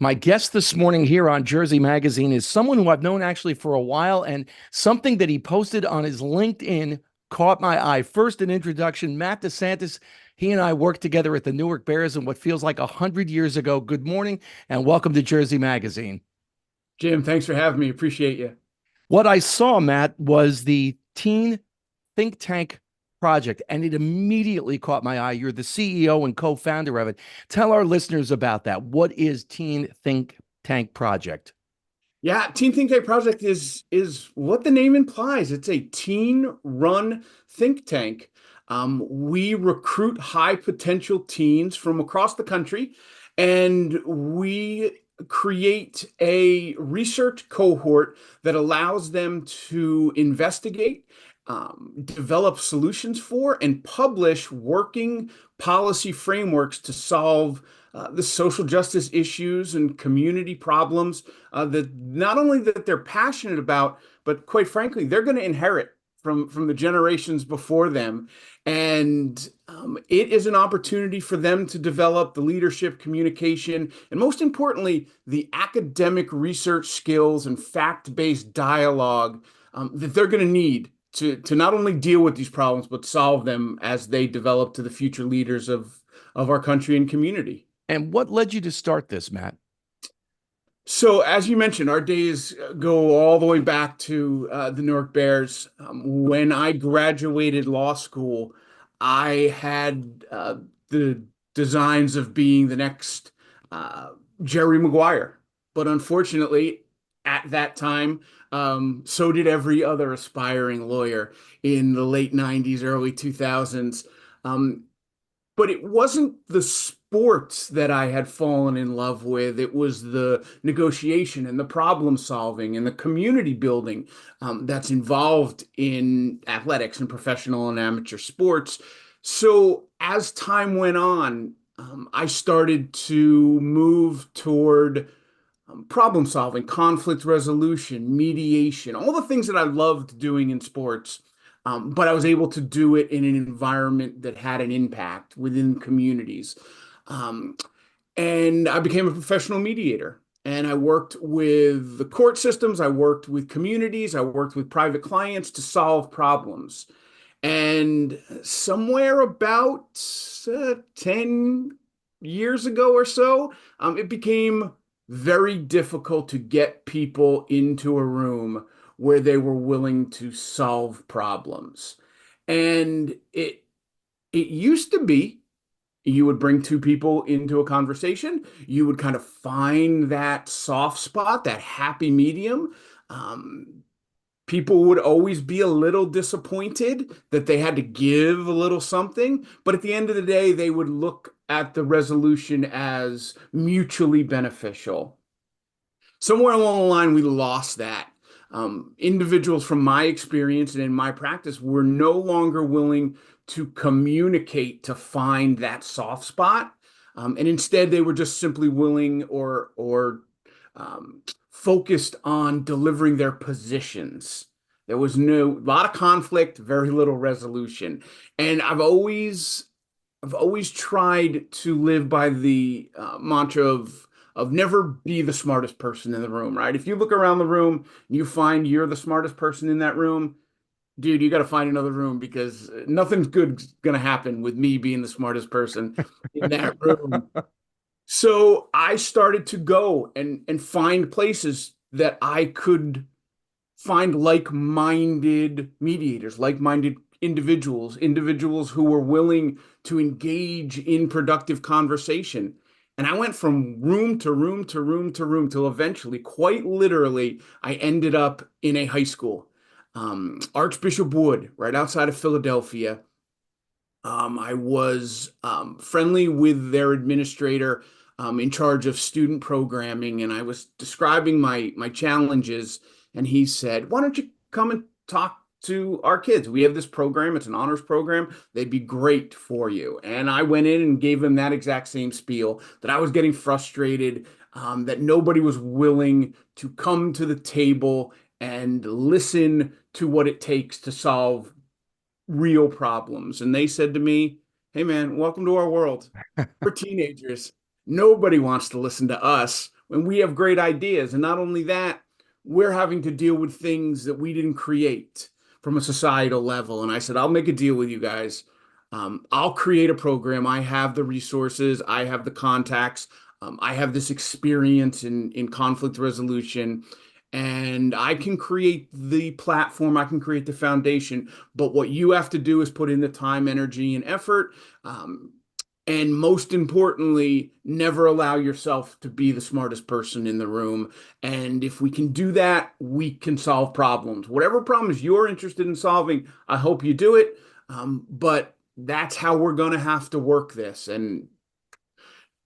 My guest this morning here on Jersey Magazine is someone who I've known actually for a while, and something that he posted on his LinkedIn caught my eye. First, an introduction. Matt DeSantis, he and I worked together at the Newark Bears in what feels like 100 years ago. Good morning and welcome to Jersey Magazine. Jim, thanks for having me. Appreciate you. What I saw, Matt, was the Teen Think Tank project, and it immediately caught my eye. You're the CEO and co-founder of it. Tell our listeners about that. What is Teen Think Tank Project? Yeah, Teen Think Tank Project is what the name implies. It's a teen-run think tank. We recruit high potential teens from across the country, and we create a research cohort that allows them to investigate, develop solutions for, and publish working policy frameworks to solve the social justice issues and community problems that not only that they're passionate about, but quite frankly, they're going to inherit from the generations before them. And it is an opportunity for them to develop the leadership, communication, and most importantly, the academic research skills and fact-based dialogue that they're going to need to not only deal with these problems, but solve them as they develop to the future leaders of our country and community. And what led you to start this, Matt? So, as you mentioned, our days go all the way back to the Newark Bears. When I graduated law school, I had the designs of being the next Jerry Maguire. But unfortunately, at that time, so did every other aspiring lawyer in the late 90s, early 2000s. Um, but it wasn't the sports that I had fallen in love with. It was the negotiation and the problem solving and the community building that's involved in athletics and professional and amateur sports. So as time went on, I started to move toward problem solving, conflict resolution, mediation, all the things that I loved doing in sports. But I was able to do it in an environment that had an impact within communities. Um, and I became a professional mediator. And I worked with the court systems, I worked with communities, I worked with private clients to solve problems. And somewhere about 10 years ago or so, it became very difficult to get people into a room where they were willing to solve problems. And it used to be you would bring two people into a conversation, you would kind of find that soft spot, that happy medium. Um, People would always be a little disappointed that they had to give a little something, but at the end of the day, they would look at the resolution as mutually beneficial. Somewhere along the line, we lost that. Individuals from my experience and in my practice were no longer willing to communicate to find that soft spot. And instead, they were just simply willing or focused on delivering their positions. There was no lot of conflict, very little resolution. And I've always tried to live by the mantra of never be the smartest person in the room, right? If you look around the room and you find you're the smartest person in that room, dude, you got to find another room because nothing's good going to happen with me being the smartest person in that room. So I started to go and find places that I could find like-minded mediators, like-minded individuals who were willing to engage in productive conversation. And I went from room to room to room to room till eventually, quite literally, I ended up in a high school, Archbishop Wood, right outside of Philadelphia. I was friendly with their administrator in charge of student programming, and I was describing my challenges, and he said, "Why don't you come and talk to our kids? We have this program. It's an honors program. They'd be great for you." And I went in and gave him that exact same spiel that I was getting frustrated, that nobody was willing to come to the table and listen to what it takes to solve real problems. And they said to me, "Hey, man, welcome to our world. We're teenagers. Nobody wants to listen to us. when we have great ideas. And not only that, we're having to deal with things that we didn't create from a societal level. And I said, I'll make a deal with you guys. I'll create a program. I have the resources, I have the contacts, I have this experience in conflict resolution, and I can create the platform, I can create the foundation. But what you have to do is put in the time, energy, and effort. And most importantly, never allow yourself to be the smartest person in the room. And if we can do that, we can solve problems. Whatever problems you're interested in solving, I hope you do it. But that's how we're going to have to work this. And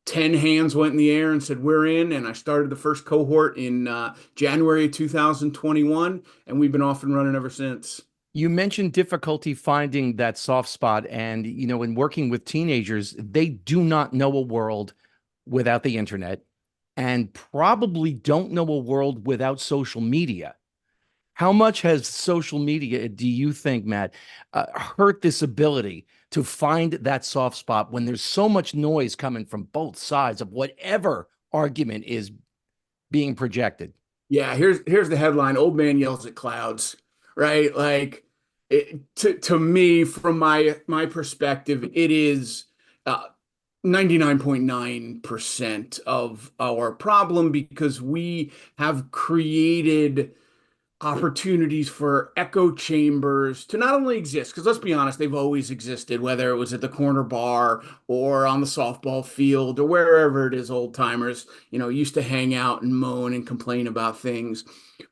10 hands went in the air and said, we're in. And I started the first cohort in January 2021, and we've been off and running ever since. You mentioned difficulty finding that soft spot. And, in working with teenagers, they do not know a world without the internet and probably don't know a world without social media. How much has social media, do you think, Matt, hurt this ability to find that soft spot when there's so much noise coming from both sides of whatever argument is being projected? Yeah, here's the headline: Old man yells at clouds, right? Like to me, from my perspective, it is 99.9% of our problem, because we have created opportunities for echo chambers to not only exist, because let's be honest, they've always existed, whether it was at the corner bar or on the softball field or wherever it is. Old timers, used to hang out and moan and complain about things.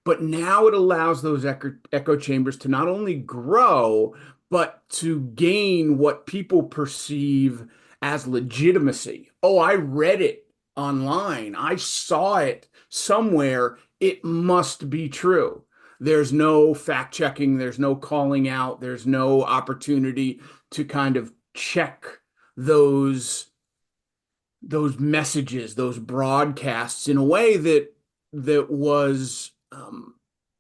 But now it allows those echo chambers to not only grow, but to gain what people perceive as legitimacy. Oh, I read it online, I saw it somewhere, it must be true. There's no fact checking, there's no calling out, there's no opportunity to kind of check those messages, those broadcasts, in a way that was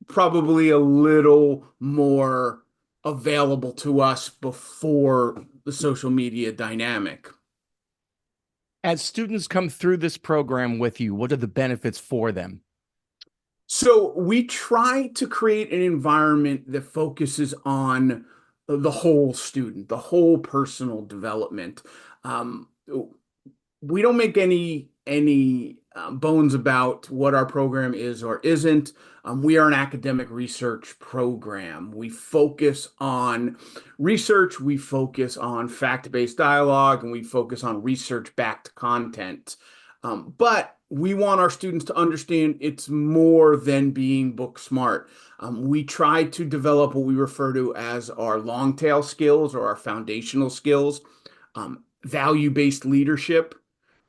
probably a little more available to us before the social media dynamic. As students come through this program with you, what are the benefits for them? So we try to create an environment that focuses on the whole student, the whole personal development. Um, we don't make any bones about what our program is or isn't. We are an academic research program. We focus on research, we focus on fact-based dialogue, and we focus on research-backed content. But we want our students to understand it's more than being book smart. We try to develop what we refer to as our long tail skills or our foundational skills, value-based leadership,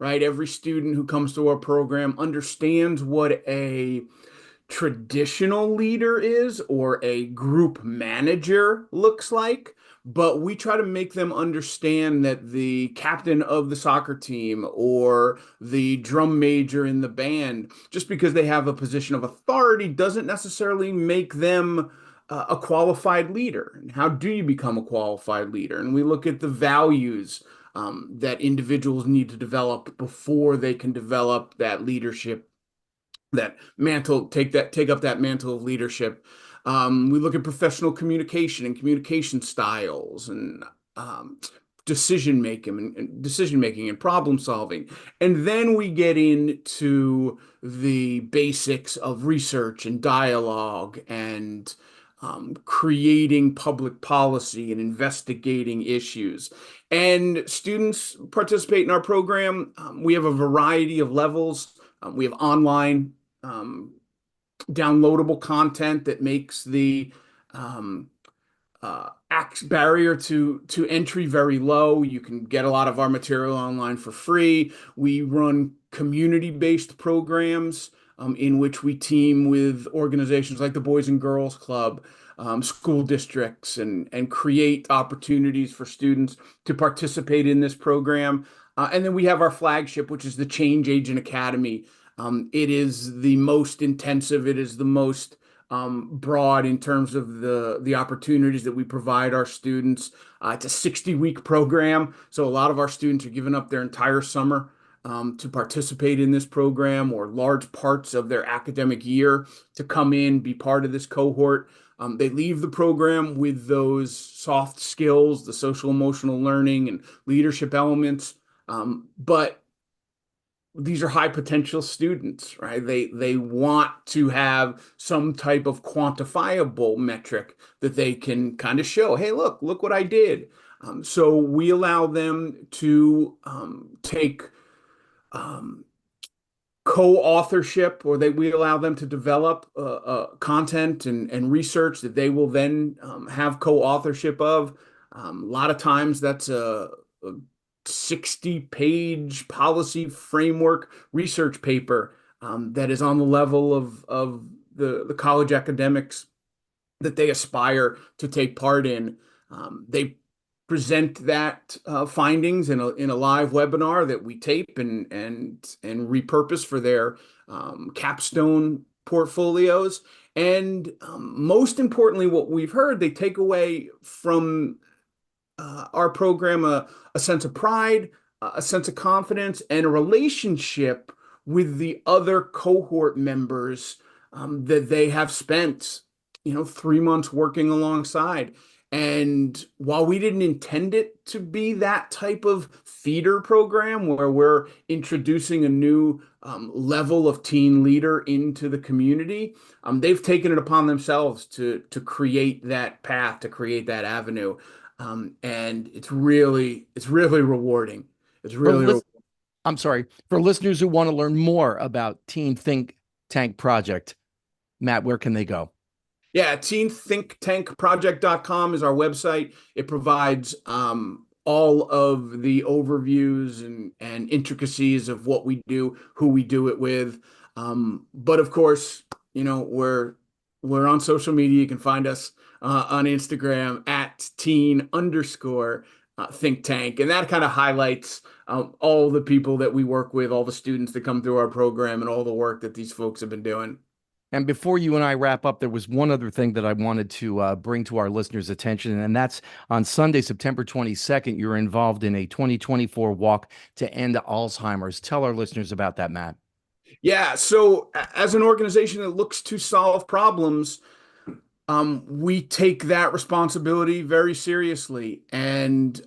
right? Every student who comes to our program understands what a traditional leader is or a group manager looks like, but we try to make them understand that the captain of the soccer team or the drum major in the band, just because they have a position of authority, doesn't necessarily make them a qualified leader. And how do you become a qualified leader? And we look at the values that individuals need to develop before they can develop that leadership, that mantle, take up that mantle of leadership. We look at professional communication and communication styles, and decision making and problem solving. And then we get into the basics of research and dialogue and creating public policy and investigating issues. And students participate in our program. We have a variety of levels. We have online downloadable content that makes the barrier to entry very low. You can get a lot of our material online for free. We run community-based programs in which we team with organizations like the Boys and Girls Club, school districts, and create opportunities for students to participate in this program. And then we have our flagship, which is the Change Agent Academy. It is the most intensive, it is the most broad in terms of the opportunities that we provide our students. It's a 60-week program, so a lot of our students are giving up their entire summer to participate in this program or large parts of their academic year to come in, be part of this cohort. They leave the program with those soft skills, the social emotional learning and leadership elements. But these are high potential students, right? They want to have some type of quantifiable metric that they can kind of show, hey, look what I did. So we allow them to take um, co-authorship, or we allow them to develop content and research that they will then have co-authorship of. A lot of times that's a 60-page policy framework research paper that is on the level of the college academics that they aspire to take part in. They present that findings in a live webinar that we tape and repurpose for their capstone portfolios. And most importantly, what we've heard, they take away from our program a sense of pride, a sense of confidence, and a relationship with the other cohort members that they have spent, 3 months working alongside. And while we didn't intend it to be that type of feeder program where we're introducing a new level of teen leader into the community, they've taken it upon themselves to create that path, to create that avenue. And it's really rewarding. It's For really list, I'm sorry, for listeners who want to learn more about Teen Think Tank Project, Matt, where can they go? Yeah, teenthinktankproject.com is our website. It provides all of the overviews and intricacies of what we do, who we do it with. But of course, we're on social media. You can find us on Instagram at teen_think tank. And that kind of highlights all the people that we work with, all the students that come through our program, and all the work that these folks have been doing. And before you and I wrap up, there was one other thing that I wanted to bring to our listeners' attention, and that's on Sunday, September 22nd, you're involved in a 2024 walk to end Alzheimer's. Tell our listeners about that, Matt. Yeah, so as an organization that looks to solve problems, we take that responsibility very seriously. And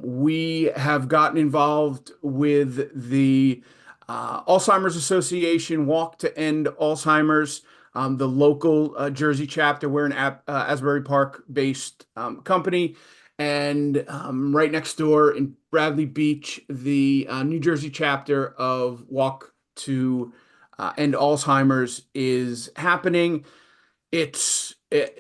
we have gotten involved with the Alzheimer's Association Walk to End Alzheimer's, the local Jersey chapter. We're an Asbury Park based company. And right next door in Bradley Beach, the New Jersey chapter of Walk to End Alzheimer's is happening. It's a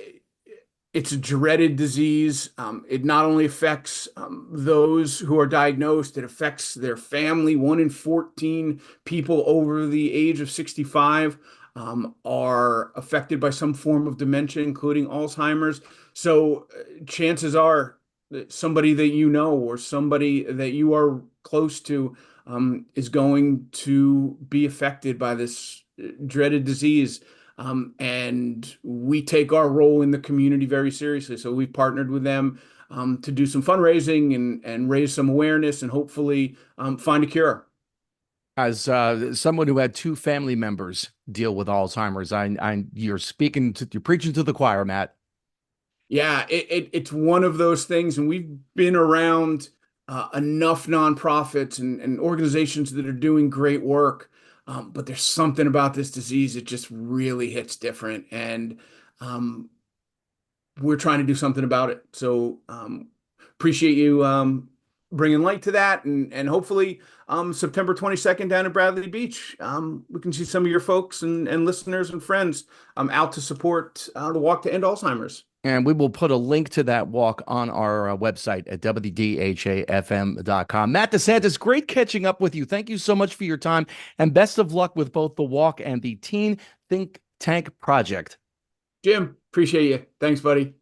dreaded disease. It not only affects those who are diagnosed, it affects their family. 1 in 14 people over the age of 65 are affected by some form of dementia, including Alzheimer's. So chances are that somebody that you know or somebody that you are close to is going to be affected by this dreaded disease. And we take our role in the community very seriously. So we've partnered with them to do some fundraising and raise some awareness and hopefully find a cure. As someone who had 2 family members deal with Alzheimer's, you're preaching to the choir, Matt. Yeah, it's one of those things, and we've been around enough nonprofits and organizations that are doing great work. But there's something about this disease that just really hits different, and we're trying to do something about it. So appreciate you bringing light to that, and hopefully September 22nd down at Bradley Beach, we can see some of your folks and listeners and friends out to support the Walk to End Alzheimer's. And we will put a link to that walk on our website at WDHAFM.com. Matt DeSantis, great catching up with you. Thank you so much for your time, and best of luck with both the walk and the Teen Think Tank Project. Jim, appreciate you. Thanks, buddy.